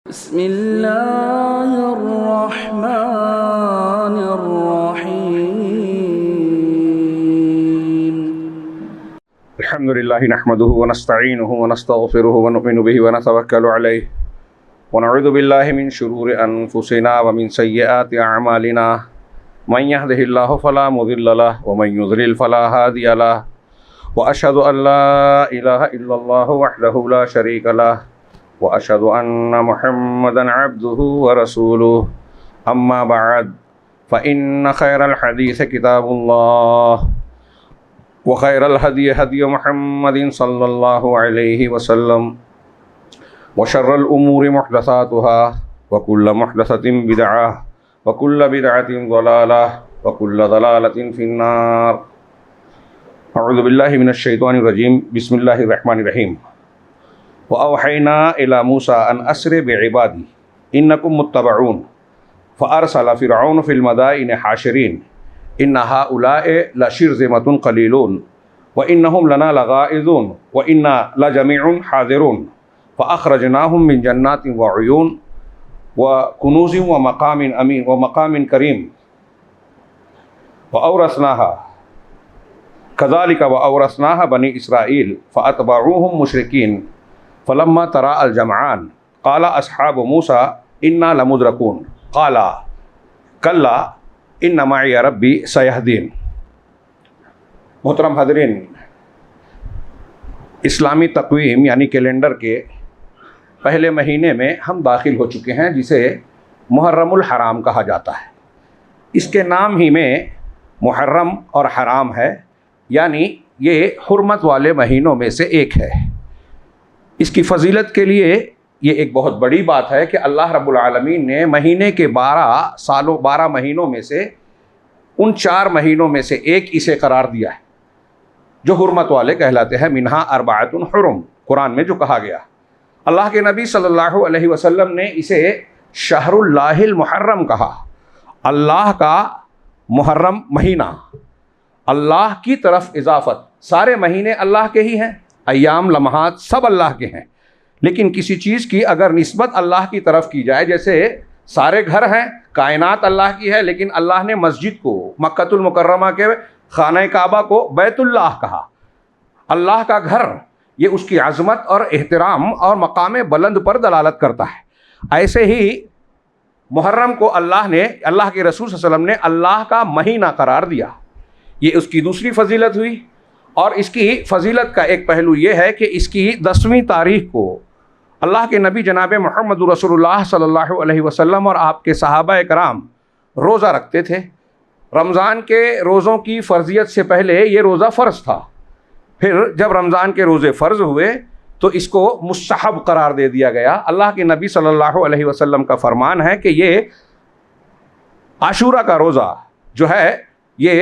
بسم اللہ الرحمن الرحیم الحمد للہ نحمده ونستعینه ونستغفره ونؤمن به ونتوکل علیہ ونعوذ باللہ من شرور انفسنا ومن سیئات اعمالنا من يهده الله فلا مضل له ومن يضلل فلا هادي له واشهد ان لا اله الا الله وحده لا شريك له واشهد ان محمدا عبده ورسوله اما بعد فان خير الحديث كتاب الله وخير الهدي هدي محمد صلى الله عليه وسلم وشر الأمور محدثاتها وكل محدثة بدعة وكل بدعة ضلالة وكل ضلالة في النار. أعوذ بالله من الشيطان الرجيم. بسم الله الرحمن الرحيم. وأوحينا إلى موسى أن أسر بعبادي إنكم متبعون فأرسل فرعون في المدائن حاشرين إن هؤلاء لشرذمة قليلون وإنهم لنا لغائظون وإنا لجميع حاذرون فأخرجناهم من جنات وعيون وكنوز ومقام أمين ومقام كريم وأورثناها بني إسرائيل فأتبعوهم مشركين فلما تراءى الجمعان قال أصحاب موسى إنا لمدركون قال كلا إن معي ربي سيهدين. محترم حاضرین، اسلامی تقویم یعنی کیلنڈر کے پہلے مہینے میں ہم داخل ہو چکے ہیں جسے محرم الحرام کہا جاتا ہے. اس کے نام ہی میں محرم اور حرام ہے، یعنی یہ حرمت والے مہینوں میں سے ایک ہے. اس کی فضیلت کے لیے یہ ایک بہت بڑی بات ہے کہ اللہ رب العالمین نے مہینے کے 12 مہینوں میں سے ان 4 مہینوں میں سے ایک اسے قرار دیا ہے جو حرمت والے کہلاتے ہیں. منہا اربعۃ حرم قرآن میں جو کہا گیا. اللہ کے نبی صلی اللہ علیہ وسلم نے اسے شہر اللہ المحرم کہا. اللہ کا محرم مہینہ، اللہ کی طرف اضافت. سارے مہینے اللہ کے ہی ہیں، ایام لمحات سب اللہ کے ہیں، لیکن کسی چیز کی اگر نسبت اللہ کی طرف کی جائے، جیسے سارے گھر ہیں، کائنات اللہ کی ہے، لیکن اللہ نے مسجد کو، مکۃ المکرمہ کے خانہ کعبہ کو بیت اللہ کہا. اللہ کا گھر، یہ اس کی عظمت اور احترام اور مقام بلند پر دلالت کرتا ہے. ایسے ہی محرم کو اللہ کے رسول صلی اللہ علیہ وسلم نے اللہ کا مہینہ قرار دیا. یہ اس کی دوسری فضیلت ہوئی. اور اس کی فضیلت کا ایک پہلو یہ ہے کہ اس کی 10ویں تاریخ کو اللہ کے نبی جناب محمد رسول اللہ صلی اللہ علیہ وسلم اور آپ کے صحابہ کرام روزہ رکھتے تھے. رمضان کے روزوں کی فرضیت سے پہلے یہ روزہ فرض تھا. پھر جب رمضان کے روزے فرض ہوئے تو اس کو مستحب قرار دے دیا گیا. اللہ کے نبی صلی اللہ علیہ وسلم کا فرمان ہے کہ یہ عاشورہ کا روزہ جو ہے، یہ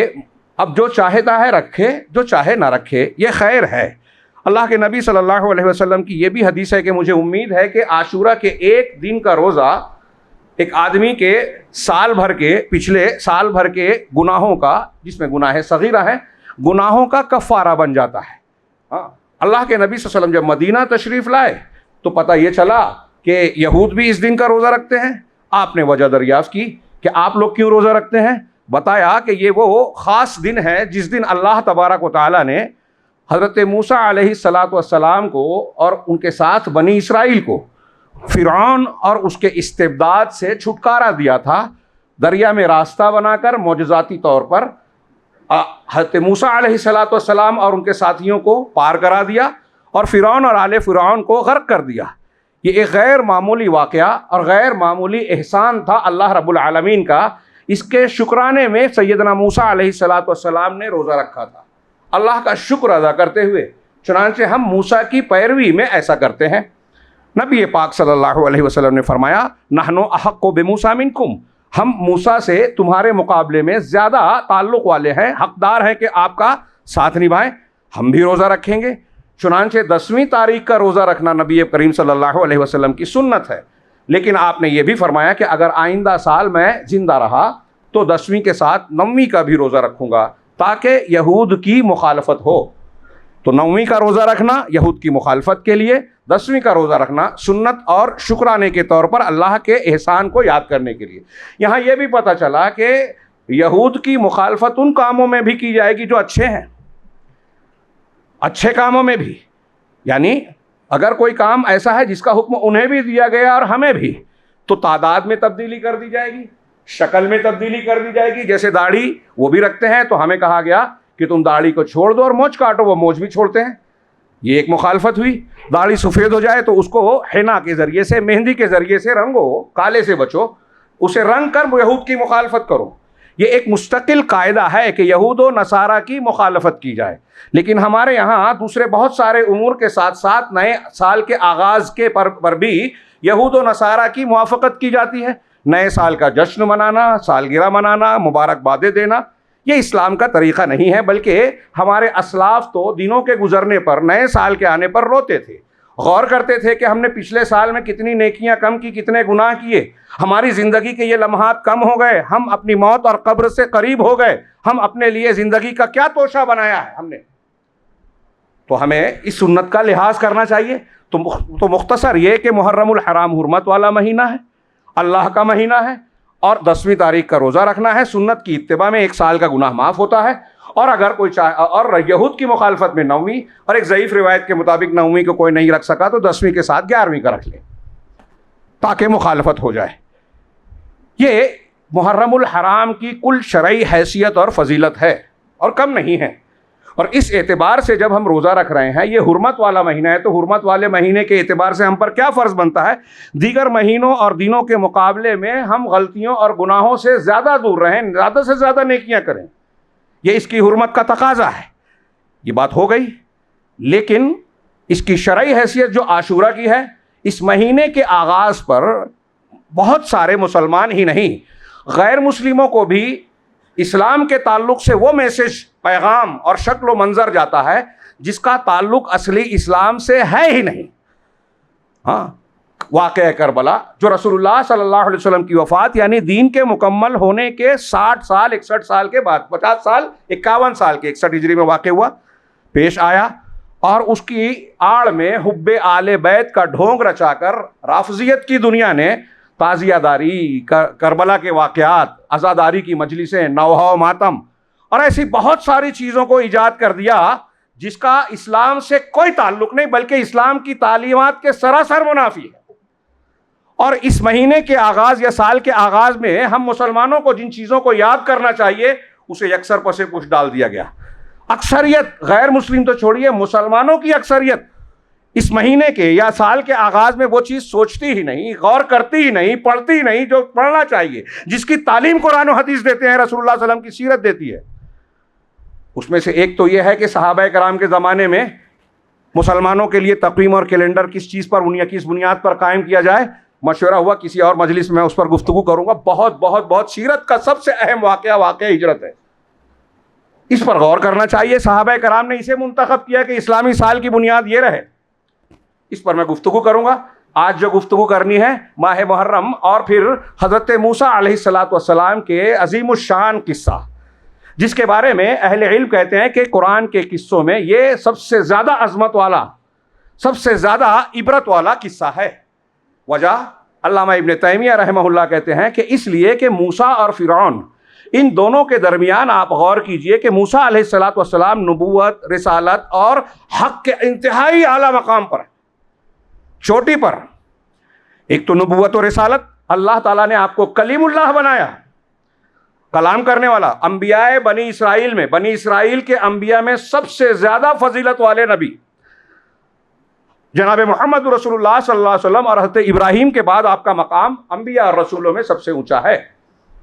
اب جو چاہتا ہے رکھے، جو چاہے نہ رکھے، یہ خیر ہے. اللہ کے نبی صلی اللہ علیہ وسلم کی یہ بھی حدیث ہے کہ مجھے امید ہے کہ عاشورہ کے ایک دن کا روزہ ایک آدمی کے پچھلے سال بھر کے گناہوں کا، جس میں گناہ صغیرہ ہیں، گناہوں کا کفارہ بن جاتا ہے. اللہ کے نبی صلی اللہ علیہ وسلم جب مدینہ تشریف لائے تو پتہ یہ چلا کہ یہود بھی اس دن کا روزہ رکھتے ہیں. آپ نے وجہ دریافت کی کہ آپ لوگ کیوں روزہ رکھتے ہیں. بتایا کہ یہ وہ خاص دن ہے جس دن اللہ تبارک و تعالیٰ نے حضرت موسیٰ علیہ السلام کو اور ان کے ساتھ بنی اسرائیل کو فرعون اور اس کے استبداد سے چھٹکارا دیا تھا. دریا میں راستہ بنا کر معجزاتی طور پر حضرت موسیٰ علیہ السلام اور ان کے ساتھیوں کو پار کرا دیا اور فرعون اور آل فرعون کو غرق کر دیا. یہ ایک غیر معمولی واقعہ اور غیر معمولی احسان تھا اللہ رب العالمین کا. اس کے شکرانے میں سیدنا موسیٰ علیہ السلام نے روزہ رکھا تھا، اللہ کا شکر ادا کرتے ہوئے. چنانچہ ہم موسیٰ کی پیروی میں ایسا کرتے ہیں. نبی پاک صلی اللہ علیہ وسلم نے فرمایا، نحن احق بموسیٰ منکم، ہم موسیٰ سے تمہارے مقابلے میں زیادہ تعلق والے ہیں، حقدار ہیں کہ آپ کا ساتھ نبھائیں. ہم بھی روزہ رکھیں گے. چنانچہ 10ویں تاریخ کا روزہ رکھنا نبی کریم صلی اللہ علیہ وسلم کی سنت ہے. لیکن آپ نے یہ بھی فرمایا کہ اگر آئندہ سال میں زندہ رہا تو 10ویں کے ساتھ 9ویں کا بھی روزہ رکھوں گا تاکہ یہود کی مخالفت ہو. تو 9ویں کا روزہ رکھنا یہود کی مخالفت کے لیے، 10ویں کا روزہ رکھنا سنت اور شکرانے کے طور پر اللہ کے احسان کو یاد کرنے کے لیے۔ یہاں یہ بھی پتہ چلا کہ یہود کی مخالفت ان کاموں میں بھی کی جائے گی جو اچھے ہیں، اچھے کاموں میں بھی، یعنی اگر کوئی کام ایسا ہے جس کا حکم انہیں بھی دیا گیا اور ہمیں بھی، تو تعداد میں تبدیلی کر دی جائے گی، شکل میں تبدیلی کر دی جائے گی۔ جیسے داڑھی وہ بھی رکھتے ہیں تو ہمیں کہا گیا کہ تم داڑھی کو چھوڑ دو اور مونچھ کاٹو، وہ مونچھ بھی چھوڑتے ہیں، یہ ایک مخالفت ہوئی۔ داڑھی سفید ہو جائے تو اس کو حنا کے ذریعے سے، مہندی کے ذریعے سے رنگو، کالے سے بچو، اسے رنگ کر یہود کی مخالفت کرو۔ یہ ایک مستقل قاعدہ ہے کہ یہود و نصارہ کی مخالفت کی جائے، لیکن ہمارے یہاں دوسرے بہت سارے امور کے ساتھ ساتھ نئے سال کے آغاز کے پر بھی یہود و نصارہ کی موافقت کی جاتی ہے۔ نئے سال کا جشن منانا، سالگرہ منانا، مبارکبادیں دینا، یہ اسلام کا طریقہ نہیں ہے، بلکہ ہمارے اسلاف تو دنوں کے گزرنے پر، نئے سال کے آنے پر روتے تھے، غور کرتے تھے کہ ہم نے پچھلے سال میں کتنی نیکیاں کم کی، کتنے گناہ کیے، ہماری زندگی کے یہ لمحات کم ہو گئے، ہم اپنی موت اور قبر سے قریب ہو گئے، ہم اپنے لیے زندگی کا کیا توشہ بنایا ہے ہم نے۔ تو ہمیں اس سنت کا لحاظ کرنا چاہیے۔ تو مختصر یہ کہ محرم الحرام حرمت والا مہینہ ہے، اللہ کا مہینہ ہے، اور 10ویں تاریخ کا روزہ رکھنا ہے۔ سنت کی اتباع میں 1 سال کا گناہ معاف ہوتا ہے، اور اگر کوئی اور یہود کی مخالفت میں 9ویں، اور ایک ضعیف روایت کے مطابق 9ویں کو کوئی نہیں رکھ سکا تو 10ویں کے ساتھ 11ویں کا رکھ لے تاکہ مخالفت ہو جائے۔ یہ محرم الحرام کی کل شرعی حیثیت اور فضیلت ہے اور کم نہیں ہے، اور اس اعتبار سے جب ہم روزہ رکھ رہے ہیں، یہ حرمت والا مہینہ ہے، تو حرمت والے مہینے کے اعتبار سے ہم پر کیا فرض بنتا ہے؟ دیگر مہینوں اور دنوں کے مقابلے میں ہم غلطیوں اور گناہوں سے زیادہ دور رہیں، زیادہ سے زیادہ نیکیاں کریں، یہ اس کی حرمت کا تقاضا ہے۔ یہ بات ہو گئی، لیکن اس کی شرعی حیثیت جو عاشورہ کی ہے، اس مہینے کے آغاز پر بہت سارے مسلمان ہی نہیں، غیر مسلموں کو بھی اسلام کے تعلق سے وہ میسج، پیغام اور شکل و منظر جاتا ہے جس کا تعلق اصلی اسلام سے ہے ہی نہیں۔ ہاں، واقعہ کربلا جو رسول اللہ صلی اللہ علیہ وسلم کی وفات یعنی دین کے مکمل ہونے کے 60 سال 61 سال کے بعد، 50 سال 51 سال کے 61 ہجری میں واقع ہوا، پیش آیا، اور اس کی آڑ میں حب آل بیت کا ڈھونگ رچا کر رافضیت کی دنیا نے تعزیہ داری، کربلا کے واقعات، عزاداری کی مجلسیں، نوحہ و ماتم اور ایسی بہت ساری چیزوں کو ایجاد کر دیا جس کا اسلام سے کوئی تعلق نہیں، بلکہ اسلام کی تعلیمات کے سراسر منافی ہے۔ اور اس مہینے کے آغاز یا سال کے آغاز میں ہم مسلمانوں کو جن چیزوں کو یاد کرنا چاہیے اسے یکسر پس پش ڈال دیا گیا۔ اکثریت، غیر مسلم تو چھوڑیے، مسلمانوں کی اکثریت اس مہینے کے یا سال کے آغاز میں وہ چیز سوچتی ہی نہیں، غور کرتی ہی نہیں، پڑھتی ہی نہیں جو پڑھنا چاہیے، جس کی تعلیم قرآن و حدیث دیتے ہیں، رسول اللہ صلی اللہ علیہ وسلم کی سیرت دیتی ہے۔ اس میں سے ایک تو یہ ہے کہ صحابہ کرام کے زمانے میں مسلمانوں کے لیے تقویم اور کیلنڈر کس چیز پر، کس بنیاد پر قائم کیا جائے، مشورہ ہوا، کسی اور مجلس میں اس پر گفتگو کروں گا۔ بہت سیرت کا سب سے اہم واقعہ ہجرت ہے، اس پر غور کرنا چاہیے۔ صحابہ کرام نے اسے منتخب کیا کہ اسلامی سال کی بنیاد یہ رہے، اس پر میں گفتگو کروں گا۔ آج جو گفتگو کرنی ہے ماہ محرم اور پھر حضرت موسیٰ علیہ السلام کے عظیم الشان قصہ، جس کے بارے میں اہل علم کہتے ہیں کہ قرآن کے قصوں میں یہ سب سے زیادہ عظمت والا، سب سے زیادہ عبرت والا قصہ ہے۔ وجہ علامہ ابن تیمیہ رحمہ اللہ کہتے ہیں کہ اس لیے کہ موسیٰ اور فرعون، ان دونوں کے درمیان آپ غور کیجئے کہ موسیٰ علیہ السلام نبوت، رسالت اور حق کے انتہائی اعلیٰ مقام پر، چوٹی پر۔ ایک تو نبوت و رسالت، اللہ تعالیٰ نے آپ کو کلیم اللہ بنایا، کلام کرنے والا۔ انبیاء بنی اسرائیل میں، بنی اسرائیل کے انبیاء میں سب سے زیادہ فضیلت والے نبی جناب محمد رسول اللہ صلی اللہ علیہ وسلم، اور حضرت ابراہیم کے بعد آپ کا مقام انبیاء اور رسولوں میں سب سے اونچا ہے،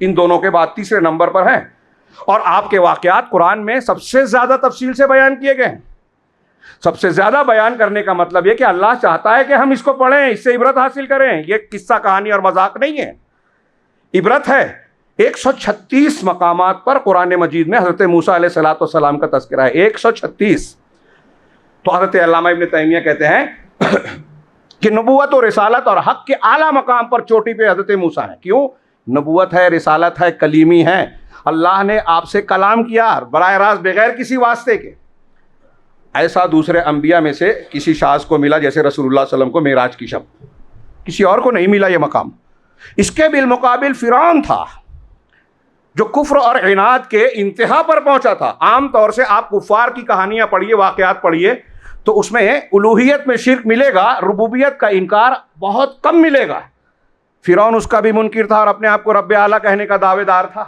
ان دونوں کے بعد تیسرے نمبر پر ہیں۔ اور آپ کے واقعات قرآن میں سب سے زیادہ تفصیل سے بیان کیے گئے ہیں۔ سب سے زیادہ بیان کرنے کا مطلب یہ کہ اللہ چاہتا ہے کہ ہم اس کو پڑھیں، اس سے عبرت حاصل کریں۔ یہ قصہ کہانی اور مذاق نہیں ہے، عبرت ہے۔ 136 مقامات پر قرآن مجید میں حضرت موسیٰ علیہ السلام کا تذکرہ ہے، 136۔ تو حضرت علامہ ابن تیمیہ کہتے ہیں کہ نبوت و رسالت اور حق کے اعلیٰ مقام پر چوٹی پہ حضرت موسیٰ ہیں۔ کیوں؟ نبوت ہے، رسالت ہے، کلیمی ہے، اللہ نے آپ سے کلام کیا براہ راست بغیر کسی واسطے کے، ایسا دوسرے انبیاء میں سے کسی شاذ کو ملا جیسے رسول اللہ صلی اللہ علیہ وسلم کو معراج کی شب، کسی اور کو نہیں ملا یہ مقام۔ اس کے بالمقابل فرعون تھا جو کفر اور عناد کے انتہا پر پہنچا تھا۔ عام طور سے آپ کفار کی کہانیاں پڑھیے، واقعات پڑھیے، تو اس میں الوہیت میں شرک ملے گا، ربوبیت کا انکار بہت کم ملے گا۔ فرعون اس کا بھی منکر تھا اور اپنے آپ کو رب اعلیٰ کہنے کا دعوے دار تھا۔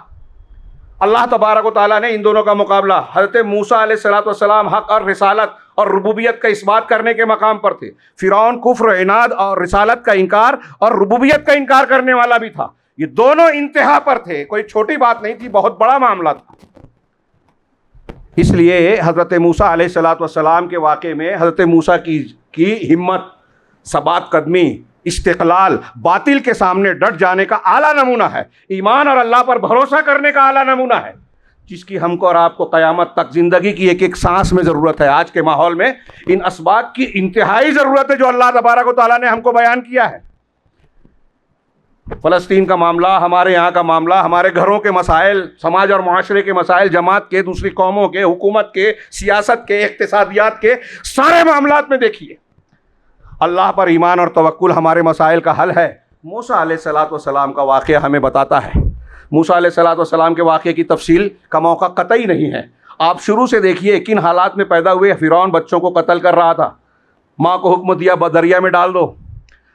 اللہ تبارک و تعالیٰ نے ان دونوں کا مقابلہ، حضرت موسیٰ علیہ السلام حق اور رسالت اور ربوبیت کا اثبات کرنے کے مقام پر تھے، فرعون کفر، عناد اور رسالت کا انکار اور ربوبیت کا انکار کرنے والا بھی تھا۔ یہ دونوں انتہا پر تھے، کوئی چھوٹی بات نہیں تھی، بہت بڑا معاملہ تھا۔ اس لیے حضرت موسیٰ علیہ السلام کے واقعے میں حضرت موسیٰ کی ہمت، ثبات قدمی، استقلال، باطل کے سامنے ڈٹ جانے کا اعلیٰ نمونہ ہے، ایمان اور اللہ پر بھروسہ کرنے کا اعلیٰ نمونہ ہے، جس کی ہم کو اور آپ کو قیامت تک زندگی کی ایک ایک سانس میں ضرورت ہے۔ آج کے ماحول میں ان اسباب کی انتہائی ضرورت ہے جو اللہ تبارک و تعالیٰ نے ہم کو بیان کیا ہے۔ فلسطین کا معاملہ، ہمارے یہاں کا معاملہ، ہمارے گھروں کے مسائل، سماج اور معاشرے کے مسائل، جماعت کے، دوسری قوموں کے، حکومت کے، سیاست کے، اقتصادیات کے، سارے معاملات میں دیکھیے اللہ پر ایمان اور توکل ہمارے مسائل کا حل ہے۔ موسیٰ علیہ السلام کا واقعہ ہمیں بتاتا ہے۔ موسیٰ علیہ السلام کے واقعے کی تفصیل کا موقع قطعی نہیں ہے، آپ شروع سے دیکھیے کن حالات میں پیدا ہوئے۔ فرعون بچوں کو قتل کر رہا تھا، ماں کو حکم دیا دریا میں ڈال دو،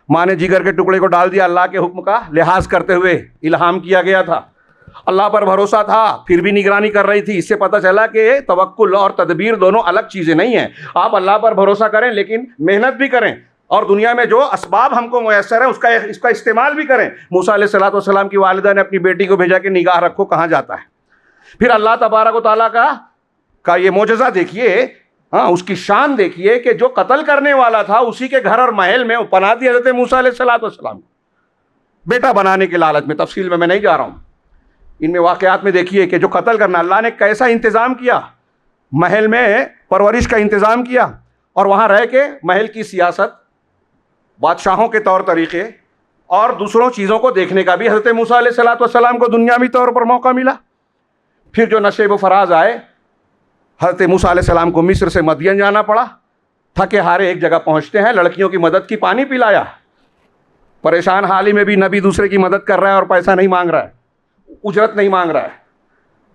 ماں نے جگر کے ٹکڑے کو ڈال دیا، اللہ کے حکم کا لحاظ کرتے ہوئے الہام کیا گیا تھا۔ اللہ پر بھروسہ تھا، پھر بھی نگرانی کر رہی تھی۔ اس سے پتہ چلا کہ توکل اور تدبیر دونوں الگ چیزیں نہیں ہیں۔ آپ اللہ پر بھروسہ کریں لیکن محنت بھی کریں، اور دنیا میں جو اسباب ہم کو میسر ہیں اس کا استعمال بھی کریں۔ موسیٰ علیہ السلام کی والدہ نے اپنی بیٹی کو بھیجا کہ نگاہ رکھو کہاں جاتا ہے۔ پھر اللہ تبارک و تعالیٰ کا یہ معجزہ دیکھیے، اس کی شان دیکھیے کہ جو قتل کرنے والا تھا اسی کے گھر اور محل میں پناہ دی حضرت موسیٰ علیہ السلام بیٹا بنانے کے لالچ میں۔ تفصیل میں نہیں جا رہا ہوں، ان میں واقعات میں دیکھیے کہ جو قتل کرنا، اللہ نے کیسا انتظام کیا، محل میں پرورش کا انتظام کیا، اور وہاں رہ کے محل کی سیاست، بادشاہوں کے طور طریقے اور دوسروں چیزوں کو دیکھنے کا بھی حضرت موسیٰ علیہ السلام کو دنیاوی طور پر موقع ملا۔ پھر جو نشیب و فراز آئے، حضرت موسیٰ علیہ السلام کو مصر سے مدین جانا پڑا، تھکے ہارے ایک جگہ پہنچتے ہیں، لڑکیوں کی مدد کی، پانی پلایا، پریشان حال میں بھی نبی دوسرے کی مدد کر رہا ہے اور پیسہ نہیں مانگ رہا ہے، اجرت نہیں مانگ رہا ہے۔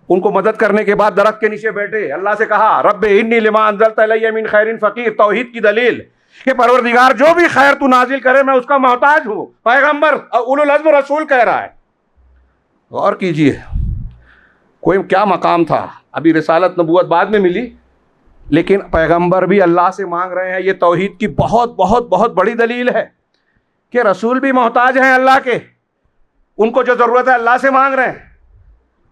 ان کو مدد کرنے کے بعد درخت کے نیچے بیٹھے، اللہ سے کہا رب انی لما انزلت الی من خیر فقیر، توحید کی دلیل کہ پروردگار جو بھی خیر تو نازل کرے میں اس کا محتاج ہوں۔ پیغمبر اولو العزم رسول کہہ رہا ہے، غور کیجئے کوئی کیا مقام تھا۔ ابھی رسالت نبوت بعد میں ملی، لیکن پیغمبر بھی اللہ سے مانگ رہے ہیں۔ یہ توحید کی بہت بہت بہت بڑی دلیل ہے کہ رسول بھی محتاج ہیں اللہ کے، ان کو جو ضرورت ہے اللہ سے مانگ رہے ہیں۔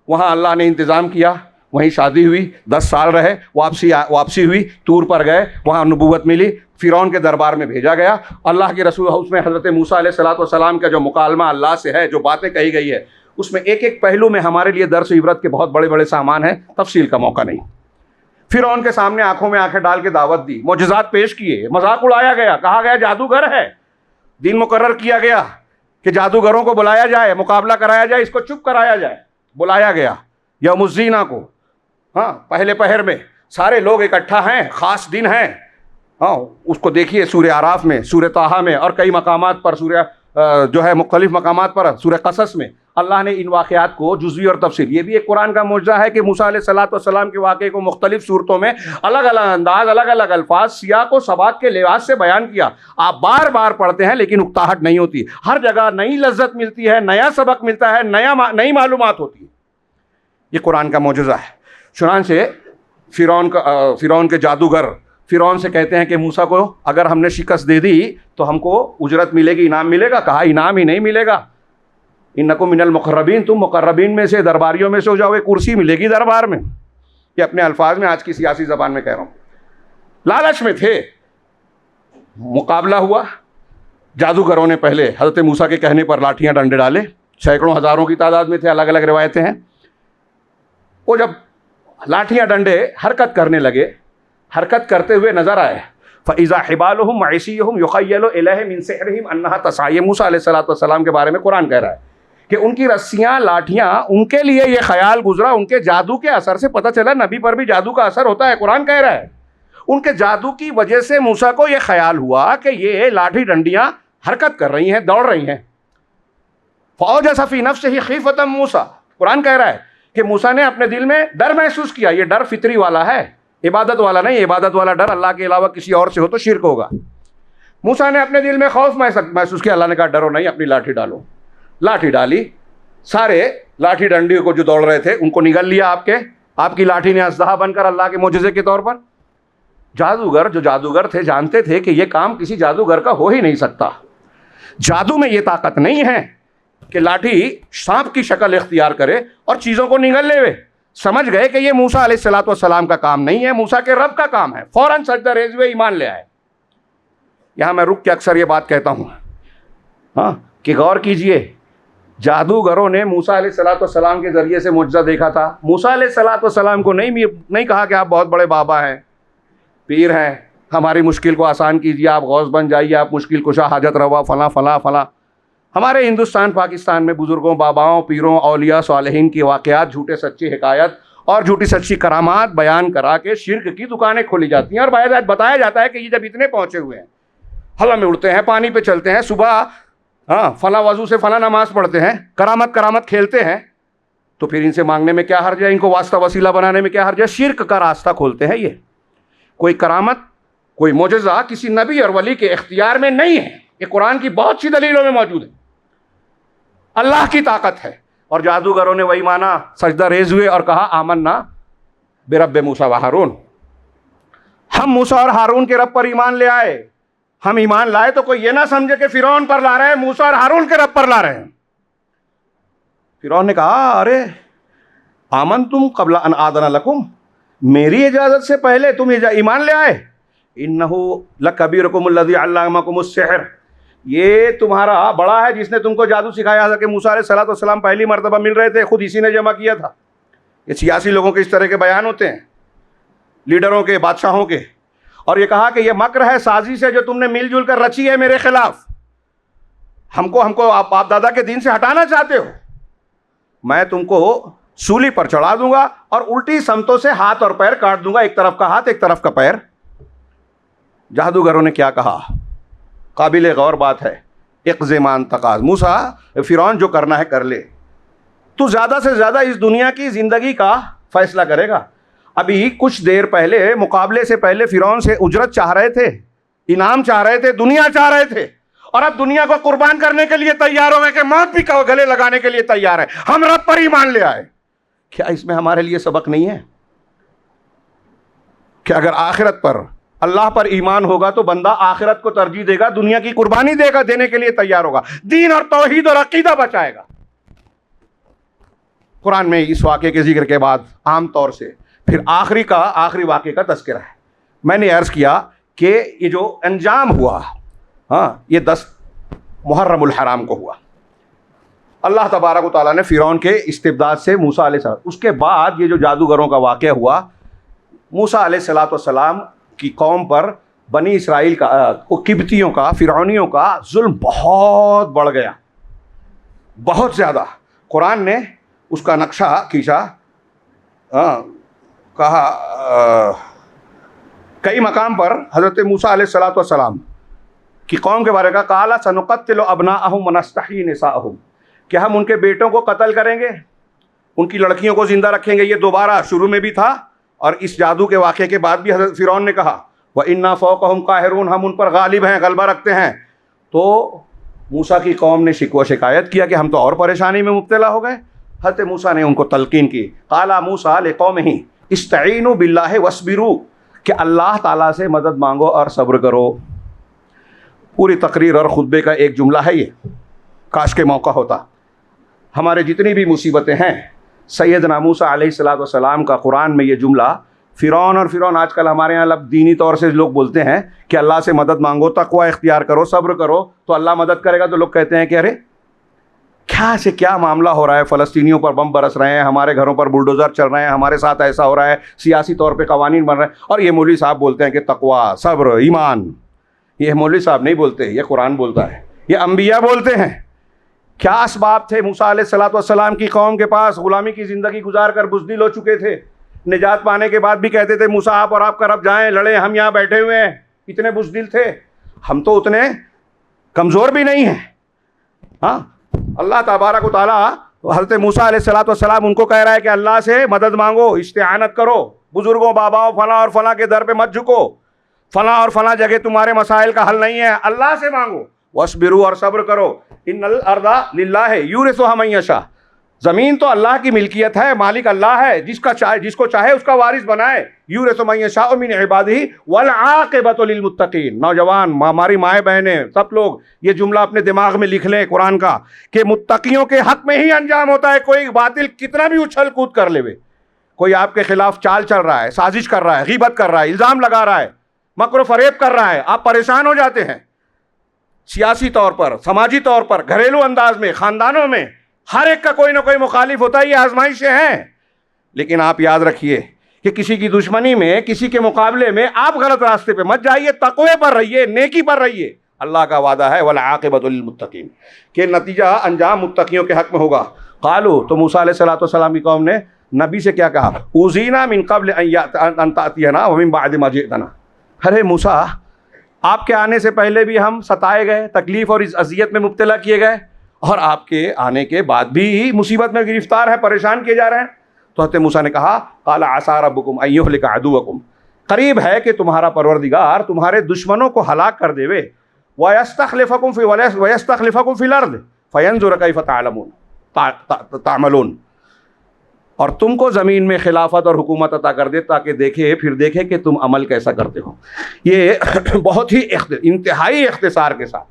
وہاں اللہ نے انتظام کیا، وہیں شادی ہوئی، 10 سال رہے، واپسی ہوئی، طور پر گئے، وہاں نبوت ملی، فرعون کے دربار میں بھیجا گیا۔ اللہ کے رسول، اس میں حضرت موسیٰ علیہ السلام کا جو مکالمہ اللہ سے ہے، جو باتیں کہی گئی ہے، اس میں ایک ایک پہلو میں ہمارے لیے درس و عبرت کے بہت بڑے بڑے سامان ہیں، تفصیل کا موقع نہیں۔ فرعون کے سامنے آنکھوں میں آنکھیں ڈال کے دعوت دی، معجزات پیش کیے، مذاق اڑایا گیا، کہا گیا جادوگر ہے، دن مقرر کیا گیا کہ جادوگروں کو بلایا جائے، مقابلہ کرایا جائے، اس کو چپ کرایا جائے۔ بلایا گیا یوم الزینہ کو، پہلے پہر میں سارے لوگ اکٹھا ہیں، خاص دن ہے۔ اس کو دیکھیے سورہ اعراف میں، سورہ طٰہٰ میں اور کئی مقامات پر، سورہ جو ہے مختلف مقامات پر، سورہ قصص میں اللہ نے ان واقعات کو جزوی اور تفصیل، یہ بھی ایک قرآن کا معجزہ ہے کہ موسیٰ علیہ السلام کے واقعے کو مختلف صورتوں میں الگ الگ انداز، الگ الگ الفاظ، سیاق و سباق کے لحاظ سے بیان کیا۔ آپ بار بار پڑھتے ہیں لیکن اکتاہٹ نہیں ہوتی، ہر جگہ نئی لذت ملتی ہے، نیا سبق ملتا ہے، نئی معلومات ہوتی ہے۔ یہ قرآن کا معجزہ ہے۔ چنانچہ فرعون کے جادوگر فرعون سے کہتے ہیں کہ موسیٰ کو اگر ہم نے شکست دے دی تو ہم کو اجرت ملے گی، انعام ملے گا؟ کہا انعام ہی نہیں ملے گا، انکم من المقربین، تم مقربین میں سے، درباریوں میں سے ہو جاؤ گے، کرسی ملے گی دربار میں۔ یہ اپنے الفاظ میں آج کی سیاسی زبان میں کہہ رہا ہوں۔ لالچ میں تھے، مقابلہ ہوا، جادوگروں نے پہلے حضرت موسیٰ کے کہنے پر لاٹھیاں ڈنڈے ڈالے، سینکڑوں ہزاروں کی تعداد میں تھے، الگ الگ روایتیں ہیں۔ وہ جب لاٹھیاں ڈنڈے حرکت کرنے لگے، حرکت کرتے ہوئے نظر آئے، فَإِذَا حِبَالُهُمْ وَعِصِيُّهُمْ يُخَيَّلُ إِلَيْهِ مِنْ سِحْرِهِمْ أَنَّهَا تَسْعَىٰ۔ یہ موسیٰ علیہ السلام کے بارے میں قرآن کہہ رہا ہے کہ ان کی رسیاں، لاٹھیاں، ان کے لیے یہ خیال گزرا، ان کے جادو کے اثر سے پتہ چلا نبی پر بھی جادو کا اثر ہوتا ہے، قرآن کہہ رہا ہے۔ ان کے جادو کی وجہ سے موسیٰ کو یہ خیال ہوا کہ یہ لاٹھی ڈنڈیاں حرکت کر رہی ہیں، دوڑ رہی ہیں. فَأَوْجَسَ فِي نَفْسِهِ خِیفَةً موسیٰ، قرآن کہہ رہا ہے کہ موسیٰ نے اپنے دل میں ڈر محسوس کیا. یہ ڈر فطری والا ہے، عبادت والا نہیں. عبادت والا ڈر اللہ کے علاوہ کسی اور سے ہو تو شرک ہوگا. موسیٰ نے اپنے دل میں خوف محسوس کیا. اللہ نے کہا ڈرو نہیں، اپنی لاٹھی ڈالو. لاٹھی ڈالی، سارے لاٹھی ڈنڈیوں کو جو دوڑ رہے تھے ان کو نگل لیا. آپ کی لاٹھی نے اسلحہ بن کر اللہ کے معجزے کے طور پر. جو جادوگر تھے جانتے تھے کہ یہ کام کسی جادوگر کا ہو ہی نہیں سکتا. جادو میں یہ طاقت نہیں ہے کہ لاٹھی سانپ کی شکل اختیار کرے اور چیزوں کو نگل لے. سمجھ گئے کہ یہ موسیٰ علیہ السلام کا کام نہیں ہے، موسیٰ کے رب کا کام ہے. فوراً سجدہ ریز ہوئے، ایمان لے آئے. یہاں میں رک کے اکثر یہ بات کہتا ہوں کہ غور کیجئے، جادوگروں نے موسیٰ علیہ السلام کے ذریعے سے معجزہ دیکھا تھا. موسیٰ علیہ السلام کو نہیں کہا کہ آپ بہت بڑے بابا ہیں، پیر ہیں، ہماری مشکل کو آسان کیجیے، آپ غوث بن جائیے، آپ مشکل کشا، حاجت روا، فلاں فلاں فلاں. ہمارے ہندوستان پاکستان میں بزرگوں، باباؤں، پیروں، اولیاء، صالحین کی واقعات، جھوٹے سچی حکایت اور جھوٹی سچی کرامات بیان کرا کے شرک کی دکانیں کھولی جاتی ہیں. اور بتایا جاتا ہے کہ یہ جب اتنے پہنچے ہوئے ہیں، ہوا میں اڑتے ہیں، پانی پہ چلتے ہیں، صبح فلاں وضو سے فلاں نماز پڑھتے ہیں، کرامت کھیلتے ہیں، تو پھر ان سے مانگنے میں کیا حرج ہے؟ ان کو واسطہ وسیلہ بنانے میں کیا حرج ہے؟ شرک کا راستہ کھولتے ہیں. یہ کوئی کرامت، کوئی معجزہ کسی نبی اور ولی کے اختیار میں نہیں ہے. یہ قرآن کی بہت سی دلیلوں میں موجود ہے. اللہ کی طاقت ہے. اور جادوگروں نے وہی مانا، سجدہ ریز ہوئے اور کہا آمنا برب موسیٰ و ہارون. ہم موسیٰ اور ہارون کے رب پر ایمان لے آئے. ہم ایمان لائے تو کوئی یہ نہ سمجھے کہ فرعون پر لا رہے ہیں، موسیٰ اور ہارون کے رب پر لا رہے ہیں. فرعون نے کہا ارے آمنتم قبل ان آذن لکم، میری اجازت سے پہلے تم ایمان لے آئے. انہ لکبیرکم الذی علمکم السحر، یہ تمہارا بڑا ہے جس نے تم کو جادو سکھایا تھا. کہ موسیٰ علیہ السلام پہلی مرتبہ مل رہے تھے، خود اسی نے جمع کیا تھا. یہ سیاسی لوگوں کے اس طرح کے بیان ہوتے ہیں، لیڈروں کے، بادشاہوں کے. اور یہ کہا کہ یہ مکر ہے، سازش ہے جو تم نے مل جل کر رچی ہے میرے خلاف. ہم کو آپ باپ دادا کے دین سے ہٹانا چاہتے ہو. میں تم کو سولی پر چڑھا دوں گا اور الٹی سمتوں سے ہاتھ اور پیر کاٹ دوں گا، ایک طرف کا ہاتھ ایک طرف کا پیر. جادوگروں نے کیا کہا؟ قابل غور بات ہے. اقضِ ما انتقاض، موسیٰ فرعون جو کرنا ہے کر لے، تو زیادہ سے زیادہ اس دنیا کی زندگی کا فیصلہ کرے گا. ابھی کچھ دیر پہلے، مقابلے سے پہلے فرعون سے اجرت چاہ رہے تھے، انعام چاہ رہے تھے، دنیا چاہ رہے تھے، اور اب دنیا کو قربان کرنے کے لیے تیار ہو گئے کہ موت بھی گلے لگانے کے لیے تیار ہے. ہم رب پر ایمان لے آئے. کیا اس میں ہمارے لیے سبق نہیں ہے کہ اگر آخرت پر، اللہ پر ایمان ہوگا تو بندہ آخرت کو ترجیح دے گا، دنیا کی قربانی دینے کے لیے تیار ہوگا، دین اور توحید اور عقیدہ بچائے گا. قرآن میں اس واقعے کے ذکر کے بعد عام طور سے پھر آخری واقعے کا تذکرہ ہے. میں نے عرض کیا کہ یہ جو انجام ہوا، یہ 10 محرم الحرام کو ہوا. اللہ تبارک و تعالیٰ نے فرعون کے استبداد سے موسیٰ علیہ السلام، اس کے بعد یہ جو جادوگروں کا واقعہ ہوا، موسیٰ علیہ السلام کی قوم پر بنی اسرائیل کا، قبطیوں کا، فرعونیوں کا ظلم بہت بڑھ گیا، بہت زیادہ. قرآن نے اس کا نقشہ کھینچا، کہا کئی مقام پر حضرت موسیٰ علیہ السلام کی قوم کے بارے میں کہا قَالَ سَنُقَتِّلُ أَبْنَاءَهُمْ وَنَسْتَحْيِي نِسَاءَهُمْ، کہ ہم ان کے بیٹوں کو قتل کریں گے، ان کی لڑکیوں کو زندہ رکھیں گے. یہ دوبارہ شروع میں بھی تھا اور اس جادو کے واقعے کے بعد بھی حضرت فرعون نے کہا وَإِنَّا فَوْقَهُمْ قَاهِرُونَ، ہم ان پر غالب ہیں، غلبہ رکھتے ہیں. تو موسیٰ کی قوم نے شکوہ شکایت کیا کہ ہم تو اور پریشانی میں مبتلا ہو گئے. حضرت موسیٰ نے ان کو تلقین کی. قَالَ مُوسَىٰ لِقَوْمِهِ اسْتَعِینُوا بِاللَّهِ وَاصْبِرُوا، کہ اللہ تعالیٰ سے مدد مانگو اور صبر کرو. پوری تقریر اور خطبے کا ایک جملہ ہے یہ، کاش کے موقع ہوتا. ہمارے جتنی بھی مصیبتیں ہیں، سیدنا موسیٰ علیہ السلام کا قرآن میں یہ جملہ، فرعون آج کل ہمارے یہاں دینی طور سے لوگ بولتے ہیں کہ اللہ سے مدد مانگو، تقوی اختیار کرو، صبر کرو تو اللہ مدد کرے گا. تو لوگ کہتے ہیں کہ ارے کیا معاملہ ہو رہا ہے، فلسطینیوں پر بم برس رہے ہیں، ہمارے گھروں پر بلڈوزر چل رہے ہیں، ہمارے ساتھ ایسا ہو رہا ہے، سیاسی طور پہ قوانین بن رہے ہیں، اور یہ مولوی صاحب بولتے ہیں کہ تقوی، صبر، ایمان. یہ مولوی صاحب نہیں بولتے، یہ قرآن بولتا ہے، یہ انبیاء بولتے ہیں. کیا اسباب تھے موسیٰ علیہ السلام کی قوم کے پاس؟ غلامی کی زندگی گزار کر بزدل ہو چکے تھے، نجات پانے کے بعد بھی کہتے تھے موسیٰ آپ اور آپ کا رب جائیں لڑیں، ہم یہاں بیٹھے ہوئے ہیں. اتنے بزدل تھے. ہم تو اتنے کمزور بھی نہیں ہیں. ہاں اللہ تبارک و تعالیٰ حضرت موسیٰ علیہ السلام ان کو کہہ رہا ہے کہ اللہ سے مدد مانگو، استعانت کرو، بزرگوں باباؤں فلاں اور فلاں کے در پہ مت جھکو، فلاں اور فلاں جگہ تمہارے مسائل کا حل نہیں ہے، اللہ سے مانگو. وَاصْبِرُوا، اور صبر کرو. ان الارض للہ یورثها من یشاء، زمین تو اللہ کی ملکیت ہے، مالک اللہ ہے، جس کو چاہے اس کا وارث بنائے. یورث من یشاء من عبادہ والعاقبۃ للمتقین. نوجوان، ہماری مائیں بہنیں، سب لوگ یہ جملہ اپنے دماغ میں لکھ لیں قرآن کا، کہ متقیوں کے حق میں ہی انجام ہوتا ہے. کوئی باطل کتنا بھی اچھل کود کر لے، کوئی آپ کے خلاف چال چل رہا ہے، سازش کر رہا ہے، غیبت کر رہا ہے، الزام لگا رہا ہے، مکر و فریب کر رہا ہے، آپ پریشان ہو جاتے ہیں. سیاسی طور پر، سماجی طور پر، گھریلو انداز میں، خاندانوں میں، ہر ایک کا کوئی نہ کوئی مخالف ہوتا ہے. یہ آزمائشیں ہیں. لیکن آپ یاد رکھیے کہ کسی کی دشمنی میں، کسی کے مقابلے میں آپ غلط راستے پہ مت جائیے، تقوی پر رہیے، نیکی پر رہیے. اللہ کا وعدہ ہے والعاقبۃ للمتقین، کہ نتیجہ انجام متقیوں کے حق میں ہوگا. قالوا، تو موسیٰ علیہ السلام کی قوم نے نبی سے کیا کہا؟ اوذینا من قبل ان تأتینا ومن بعد ما جئتنا. ارے موسیٰ، آپ کے آنے سے پہلے بھی ہم ستائے گئے، تکلیف اور اس اذیت میں مبتلا کیے گئے، اور آپ کے آنے کے بعد بھی مصیبت میں گرفتار ہے، پریشان کیے جا رہے ہیں. تو حضرت موسیٰ نے کہا قال عسى ربكم ان يهلك عدوكم، قریب ہے کہ تمہارا پروردگار تمہارے دشمنوں کو ہلاک کر دے ويستخلفكم في الارض فينظر كيف تعملون، اور تم کو زمین میں خلافت اور حکومت عطا کر دے تاکہ پھر دیکھے کہ تم عمل کیسا کرتے ہو. یہ بہت ہی انتہائی اختصار کے ساتھ